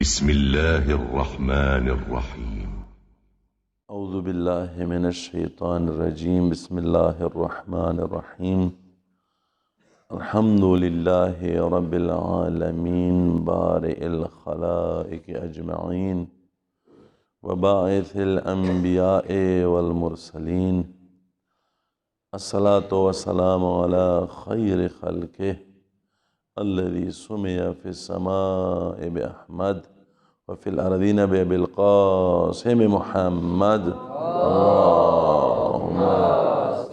بسم الله الرحمن الرحيم. اعوذ باللہ من الشیطان الرجیم بسم اللہ الرحمن الرحیم الحمد للہ رب العالمین بارئ الخلائق اجمعین وباعث الانبیاء والمرسلین الصلاة والسلام علی خیر خلقہ الذي سمي في السماء بأحمد وفي الأرضين بأبي القاسم محمد اللهم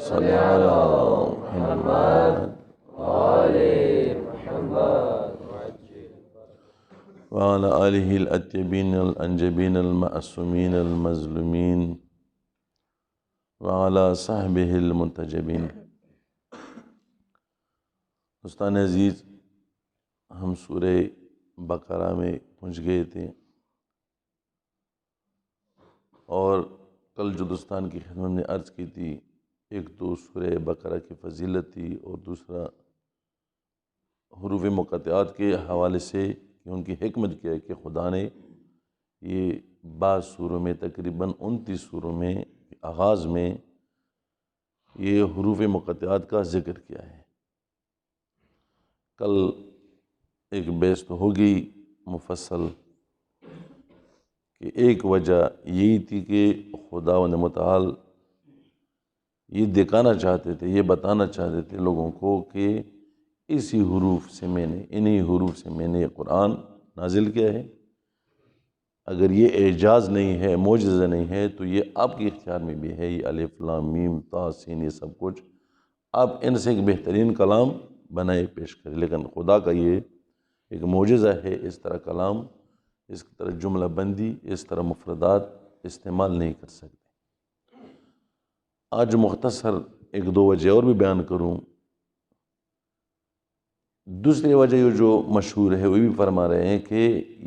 صل على محمد وعلى آله الأطيبين الأنجبين المعصومين المظلومين وعلى صحبه المنتجبين. دوستان عزیز، ہم سورہ بقرہ میں پہنچ گئے تھے اور کل جو دوستان کی خدمت نے عرض کی تھی، ایک تو سورہ بقرہ کی فضیلت تھی اور دوسرا حروف مقطعات کے حوالے سے کہ ان کی حکمت کیا ہے کہ خدا نے یہ بعض سوروں میں تقریباً 29 سوروں میں آغاز میں یہ حروف مقطعات کا ذکر کیا ہے. کل ایک بحث تو ہوگی مفصل کہ ایک وجہ یہی تھی کہ خداوند متعال یہ دکھانا چاہتے تھے، یہ بتانا چاہتے تھے لوگوں کو کہ اسی حروف سے انہی حروف سے میں نے یہ قرآن نازل کیا ہے. اگر یہ اعجاز نہیں ہے، معجزہ نہیں ہے، تو یہ آپ کے اختیار میں بھی ہے. یہ الف لام میم تا سین یہ سب کچھ آپ ان سے ایک بہترین کلام بنائے پیش کریں، لیکن خدا کا یہ ایک معجزہ ہے. اس طرح کلام، اس طرح جملہ بندی، اس طرح مفردات استعمال نہیں کر سکتے. آج مختصر ایک دو وجہ اور بھی بیان کروں. دوسری وجہ یہ جو مشہور ہے وہ بھی فرما رہے ہیں کہ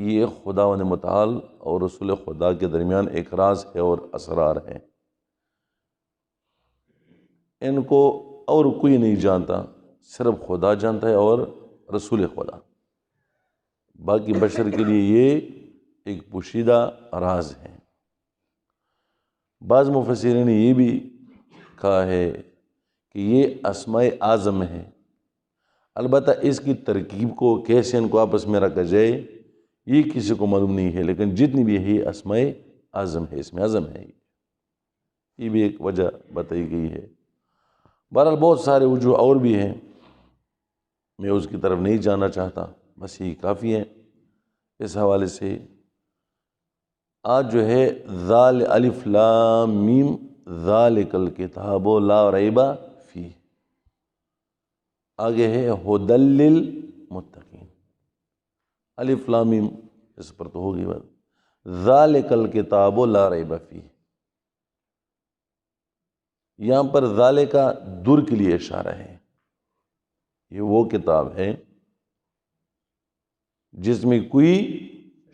یہ خداوند متعال اور رسول خدا کے درمیان ایک راز ہے اور اسرار ہے. ان کو اور کوئی نہیں جانتا، صرف خدا جانتا ہے اور رسول خدا. باقی بشر کے لیے یہ ایک پوشیدہ راز ہے. بعض مفسرین نے یہ بھی کہا ہے کہ یہ اسماء اعظم ہے. البتہ اس کی ترکیب کو کیسے ان کو آپس میں رکھا جائے یہ کسی کو معلوم نہیں ہے، لیکن جتنی بھی ہے یہ اسماء اعظم ہے، اسم اعظم ہے. یہ بھی ایک وجہ بتائی گئی ہے. بہرحال بہت سارے وجوہ اور بھی ہیں، میں اس کی طرف نہیں جانا چاہتا، بس یہی کافی ہے. اس حوالے سے آج جو ہے ذال الف لام میم ذالک الکتاب لا ریب فیہ، آگے ہے ھدی للمتقین. الف لام میم اس پر تو ہوگی بات. ذالک الکتاب لا ریب فیہ، یہاں پر ذالکا دور کے لیے اشارہ ہے. یہ وہ کتاب ہے جس میں کوئی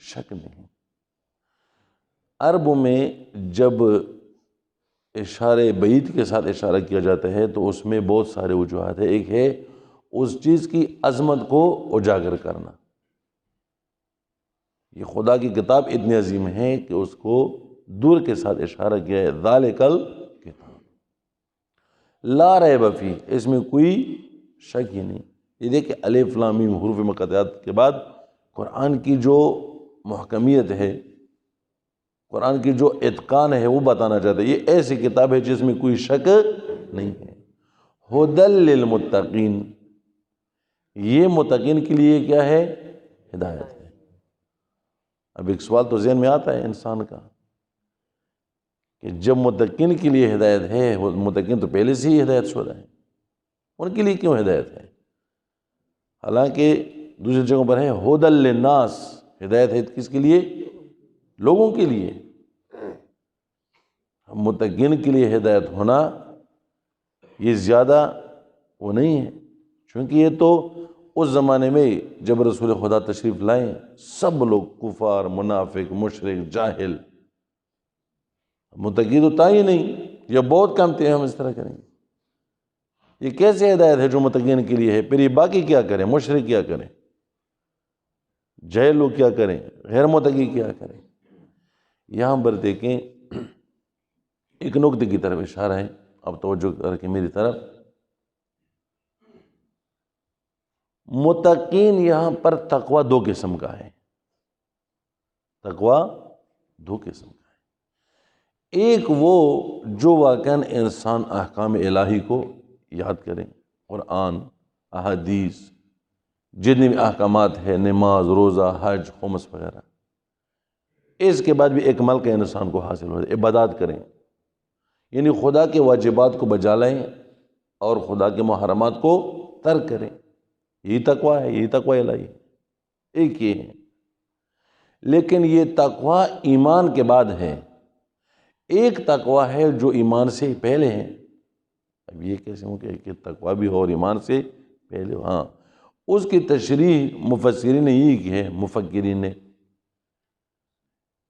شک نہیں. عرب میں جب اشارے بعید کے ساتھ اشارہ کیا جاتا ہے تو اس میں بہت سارے وجوہات ہیں. ایک ہے اس چیز کی عظمت کو اجاگر کرنا. یہ خدا کی کتاب اتنی عظیم ہے کہ اس کو دور کے ساتھ اشارہ کیا ہے. ذالک الکتاب لا ریب فیہ، اس میں کوئی شک ہی نہیں. یہ دیکھیں الف لام میم حروف مقطعات کے بعد قرآن کی جو محکمیت ہے، قرآن کی جو اتقان ہے وہ بتانا چاہتا ہے. یہ ایسی کتاب ہے جس میں کوئی شک نہیں ہے. ھدی للمتقین، یہ متقین کے لیے کیا ہے؟ ہدایت ہے. اب ایک سوال تو ذہن میں آتا ہے انسان کا کہ جب متقین کے لیے ہدایت ہے، متقین تو پہلے سے ہی ہدایت شدہ ہیں، ان کے لیے کیوں ہدایت ہے؟ حالانکہ دوسری جگہوں پر ہے ھدی للناس، ہدایت ہے کس کے لیے؟ لوگوں کے لیے. متقین کے لیے ہدایت ہونا یہ زیادہ وہ نہیں ہے، چونکہ یہ تو اس زمانے میں جب رسول خدا تشریف لائیں سب لوگ کفار، منافق، مشرک، جاہل، متقی تو تھا ہی نہیں، یا بہت کم تھے. ہم اس طرح کریں گے یہ کیسے ہدایت ہے جو متقین کے لیے ہے؟ پھر یہ باقی کیا کریں؟ مشرک کیا کریں؟ جاہل لوگ کیا کریں، غیر متقی کیا کریں۔ یہاں پر دیکھیں ایک نقطے کی طرف اشارہ ہے، اب توجہ کر کے میری طرف۔ متقین یہاں پر تقوی دو قسم کا ہے، تقوی دو قسم کا ہے۔ ایک وہ جو واقعاً انسان احکام الہی کو یاد کریں، قرآن، احادیث، جتنے بھی احکامات ہیں، نماز، روزہ، حج، خمس وغیرہ، اس کے بعد بھی ایکمل کا انسان کو حاصل ہو جائے، عبادات کریں، یعنی خدا کے واجبات کو بجا لائیں اور خدا کے محرمات کو ترک کریں۔ یہی تقوی ہے، یہی تقوی الہی ہے، ایک یہ ہے۔ لیکن یہ تقوی ایمان کے بعد ہے، ایک تقوی ہے جو ایمان سے پہلے ہے۔ اب یہ کیسے ہوں کہ تقوی بھی ہو اور ایمان سے پہلے ہو؟ ہاں، اس کی تشریح مفسرین نے یہی کی ہے، مفکرین نے،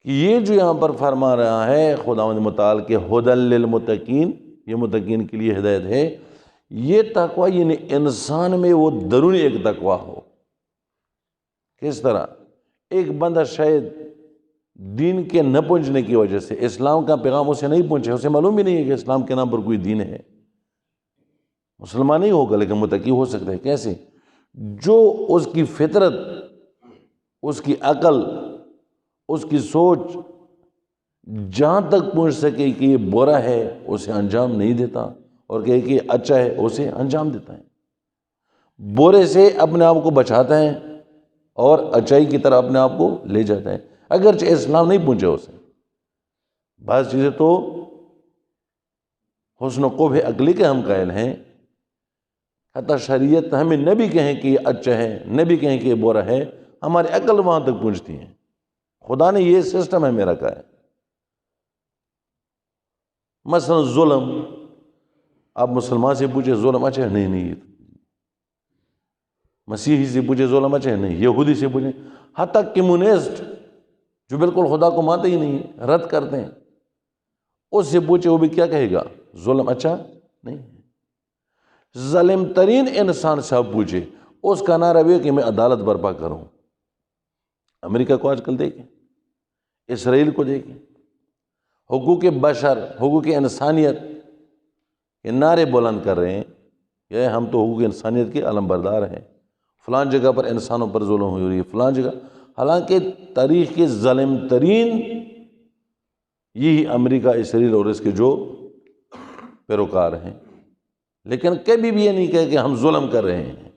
کہ یہ جو یہاں پر فرما رہا ہے خداوند متعال کے ھدی للمتقین، یہ متقین کے لیے ہدایت ہے، یہ تقوی یعنی انسان میں وہ درونی ایک تقوی ہو۔ کس طرح؟ ایک بندہ شاید دین کے نہ پہنچنے کی وجہ سے، اسلام کا پیغام اسے نہیں پہنچے، اسے معلوم بھی نہیں ہے کہ اسلام کے نام پر کوئی دین ہے، مسلمان نہیں ہوگا لیکن متقی ہو سکتا ہے۔ کیسے؟ جو اس کی فطرت، اس کی عقل، اس کی سوچ جہاں تک پہنچ سکے کہ یہ برا ہے اسے انجام نہیں دیتا، اور کہ یہ اچھا ہے اسے انجام دیتا ہے، برے سے اپنے آپ کو بچاتا ہے اور اچائی کی طرح اپنے آپ کو لے جاتا ہے، اگرچہ اسلام نہیں پہنچے اسے۔ بعض چیزیں تو حسن و قبح عقلی کے ہم قائل ہیں، حتیٰ شریعت ہمیں نہ بھی کہیں کہ یہ اچھا ہے، نہ بھی کہیں کہ یہ برا ہے، ہماری عقل وہاں تک پہنچتی ہے۔ خدا نے یہ سسٹم ہے میرا کہا ہے۔ مثلا ظلم، آپ مسلمان سے پوچھے ظلم اچھا ہے؟ نہیں۔ مسیحی سے پوچھے ظلم اچھا ہے؟ نہیں۔ یہودی سے پوچھیں، حتیٰ کمیونسٹ جو بالکل خدا کو مانتے ہی نہیں ہیں، رد کرتے ہیں، اس سے پوچھے وہ بھی کیا کہے گا؟ ظلم اچھا نہیں۔ ظالم ترین انسان سے آپ پوچھے، اس کا نعرہ بھی ہے کہ میں عدالت برپا کروں۔ امریکہ کو آج کل دیکھیں، اسرائیل کو دیکھیں، حقوق بشر، حقوق انسانیت کے نعرے بلند کر رہے ہیں کہ ہم تو حقوق انسانیت کے علم بردار ہیں، فلان جگہ پر انسانوں پر ظلم ہو رہی ہے، فلان جگہ، حالانکہ تاریخ کے ظالم ترین یہی امریکہ، اسرائیل اور اس کے جو پیروکار ہیں، لیکن کبھی بھی یہ نہیں کہے کہ ہم ظلم کر رہے ہیں،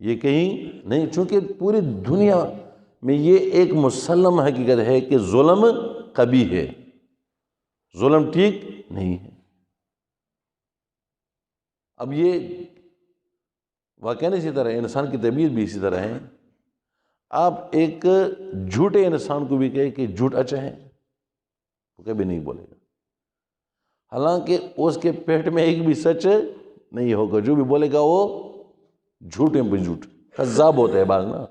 یہ کہیں نہیں، چونکہ پوری دنیا میں یہ ایک مسلم حقیقت ہے کہ ظلم قبیح ہے، ظلم ٹھیک نہیں ہے۔ اب یہ واقعہ اسی طرح ہے، انسان کی طبیعت بھی اسی طرح ہے۔ آپ ایک جھوٹے انسان کو بھی کہے کہ جھوٹ اچھا ہے، وہ کبھی نہیں بولے گا، حالانکہ اس کے پیٹ میں ایک بھی سچ نہیں ہوگا، جو بھی بولے گا وہ جھوٹے پہ جھوٹ، کذاب ہوتا ہے بعض نا،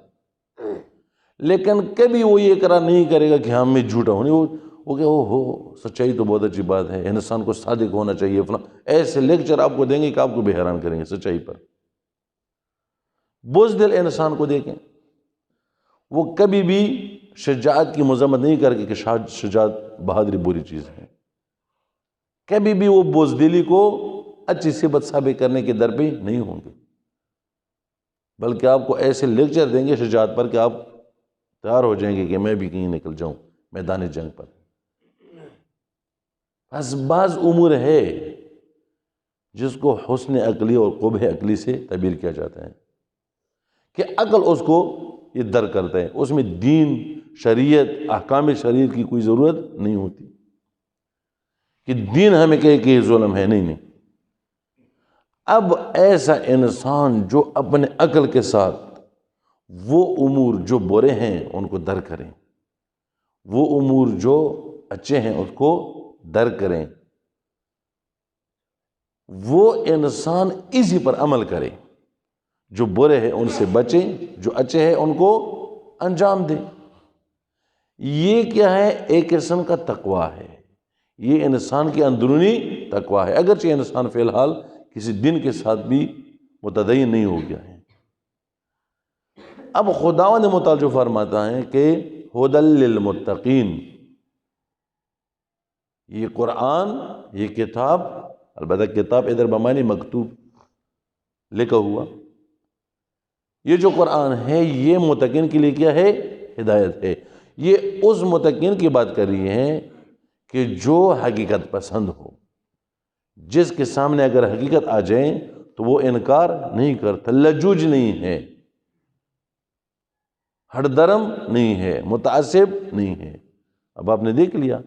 لیکن کبھی وہ یہ اقرار نہیں کرے گا کہ ہاں میں جھوٹا ہوں، نہیں، وہ کہ ہو سچائی تو بہت اچھی بات ہے، انسان کو صادق ہونا چاہیے، فلاں ایسے لیکچر آپ کو دیں گے کہ آپ کو بھی حیران کریں گے سچائی پر۔ بزدل انسان کو دیکھیں، وہ کبھی بھی شجاعت کی مذمت نہیں کرے کہ شجاعت بہادری بری چیز ہے، کبھی بھی وہ بزدلی کو اچھی صفت ثابت کرنے کے در پہ نہیں ہوں گے، بلکہ آپ کو ایسے لیکچر دیں گے شجاعت پر کہ آپ تیار ہو جائیں گے کہ میں بھی کہیں نکل جاؤں میدان جنگ پر۔ بس بعض امور ہے جس کو حسن عقلی اور قبح عقلی سے تعبیر کیا جاتا ہے کہ عقل اس کو یہ در کرتا ہے، اس میں دین، شریعت، احکام شریعت کی کوئی ضرورت نہیں ہوتی کہ دین ہمیں کہے کہ یہ ظلم ہے، نہیں۔ اب ایسا انسان جو اپنے عقل کے ساتھ وہ امور جو برے ہیں ان کو در کریں، وہ امور جو اچھے ہیں اس کو در کریں، وہ انسان اسی پر عمل کرے، جو برے ہیں ان سے بچیں، جو اچھے ہیں ان کو انجام دیں۔ یہ کیا ہے؟ ایک قسم کا تقوی ہے، یہ انسان کی اندرونی تقوی ہے، اگرچہ انسان فی الحال کسی دن کے ساتھ بھی متدین نہیں ہو گیا ہے۔ اب خداوند متعال جو فرماتا ہے کہ ھدی للمتقین، یہ قرآن، یہ کتاب، البتہ کتاب ادھر بمانی مکتوب لکھا ہوا، یہ جو قرآن ہے یہ متقین کے لیے کیا ہے؟ ہدایت ہے۔ یہ اس متقین کی بات کر رہی ہے کہ جو حقیقت پسند ہو، جس کے سامنے اگر حقیقت آ جائیں تو وہ انکار نہیں کرتا، لجوج نہیں ہے، ہٹ درم نہیں ہے، متعصب نہیں ہے۔ اب آپ نے دیکھ لیا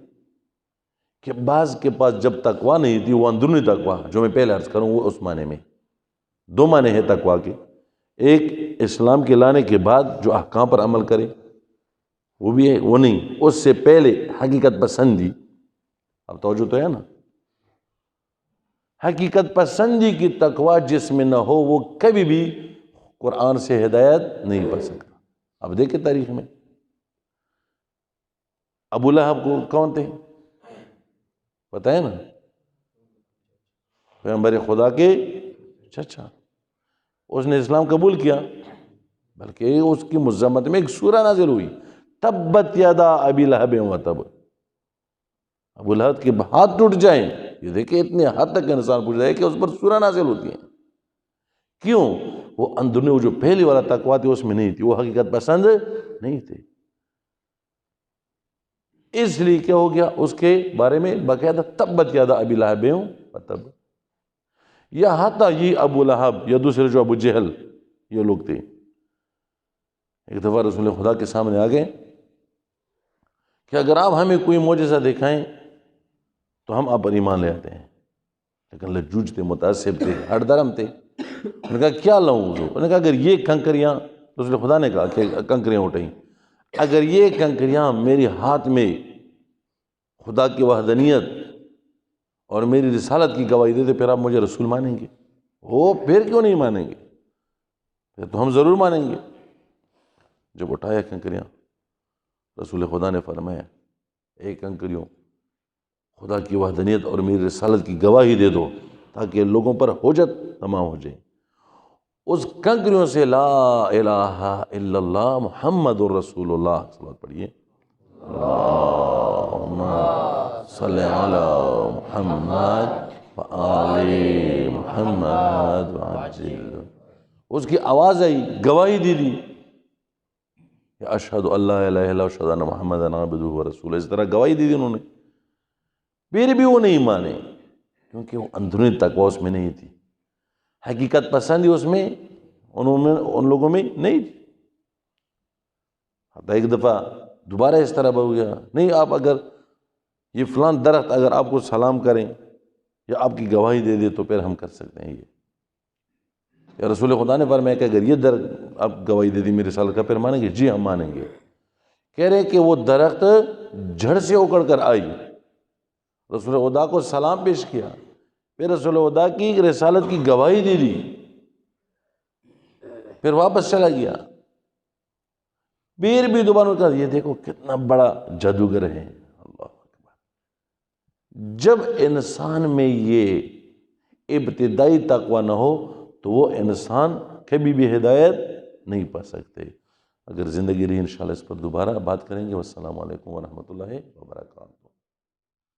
کہ بعض کے پاس جب تقویٰ نہیں تھی، وہ اندرونی تقویٰ جو میں پہلے عرض کروں وہ اس معنی میں، دو معنی ہے تقویٰ کے، ایک اسلام کے لانے کے بعد جو احکام پر عمل کرے وہ بھی ہے، وہ نہیں، اس سے پہلے حقیقت پسندی، اب توجہ تو ہے نا، حقیقت پسندی کی تقویٰ جس میں نہ ہو وہ کبھی بھی قرآن سے ہدایت نہیں پا سکتا۔ اب دیکھیں تاریخ میں ابو لہب کو کون تھے پتہ ہے نا؟ پیغمبر خدا کے چچا، اس نے اسلام قبول کیا، بلکہ اس کی مذمت میں ایک سورہ نازل ہوئی، تبت یدا ابی لہب و تب، ابو لہب کے ہاتھ ٹوٹ جائیں، یہ دیکھیں اتنے حد تک انسان پوچھ جائے کہ اس پر سورہ نازل ہوتی ہیں۔ کیوں؟ وہ اندرونی وہ جو پہلی والا تقویٰ تھی اس میں نہیں تھی، وہ حقیقت پسند نہیں تھے، اس لیے کیا ہو گیا، اس کے بارے میں باقاعدہ تبت یدا ابی لہب و تب، یا حتیٰ یہ ابو لہب یا دوسرے جو ابو جہل یہ لوگ تھے، ایک دفعہ رسول خدا کے سامنے آ گئے کہ اگر آپ ہمیں کوئی معجزہ دکھائیں تو ہم آپ پر ایمان لے آتے ہیں، لیکن لجوج تھے، متعصب تھے، ہٹ درم تھے۔ انہوں نے کہا کیا لاؤں حضور؟ انہوں نے کہا اگر یہ کنکریاں، رسول خدا نے کہا کہ کنکریاں اٹھائیں، اگر یہ کنکریاں میری ہاتھ میں خدا کی وحدانیت اور میری رسالت کی گواہی دے دے پھر آپ مجھے رسول مانیں گے؟ وہ پھر کیوں نہیں مانیں گے؟ پھر تو ہم ضرور مانیں گے۔ جب اٹھایا کنکریاں، رسول خدا نے فرمایا اے کنکریوں خدا کی وحدانیت اور میری رسالت کی گواہی دے دو تاکہ لوگوں پر حجت تمام ہو جائے۔ اس کنکریوں سے لا الہ الا اللہ محمد الرسول اللہ، صلوات پڑھیے، اللہم صلی علی محمد وآل محمد وعجل، اس کی آواز آئی، گواہی دی دی، اشہد اللہ الہ الا اللہ اشہد ان محمدًا عبدہ ورسولہ، اس طرح گواہی دی دی انہوں نے، پھر بھی وہ نہیں مانے کیونکہ وہ اندرونی تقویٰ اس میں نہیں تھی، حقیقت پسندی اس میں ان لوگوں میں نہیں تھی۔ حتیٰ ایک دفعہ دوبارہ اس طرح ہو گیا، نہیں آپ اگر یہ فلان درخت اگر آپ کو سلام کریں یا آپ کی گواہی دے دے تو پھر ہم کر سکتے ہیں یہ، یا رسول خدا نے فرمایا کہ اگر یہ درخت آپ گواہی دے دی میری رسالت کا پھر مانیں گے؟ جی ہم مانیں گے۔ کہہ رہے کہ وہ درخت جڑ سے اکڑ کر آئی، رسول خدا کو سلام پیش کیا، پھر رسول خدا کی رسالت کی گواہی دے دی، پھر واپس چلا گیا، پھر بھی دوبارہ کہا یہ دیکھو کتنا بڑا جادوگر ہے۔ اللہ اکبر۔ جب انسان میں یہ ابتدائی تقویٰ نہ ہو تو وہ انسان کبھی بھی ہدایت نہیں پا سکتے۔ اگر زندگی رہی انشاءاللہ اس پر دوبارہ بات کریں گے۔ والسلام علیکم ورحمۃ اللہ وبرکاتہ۔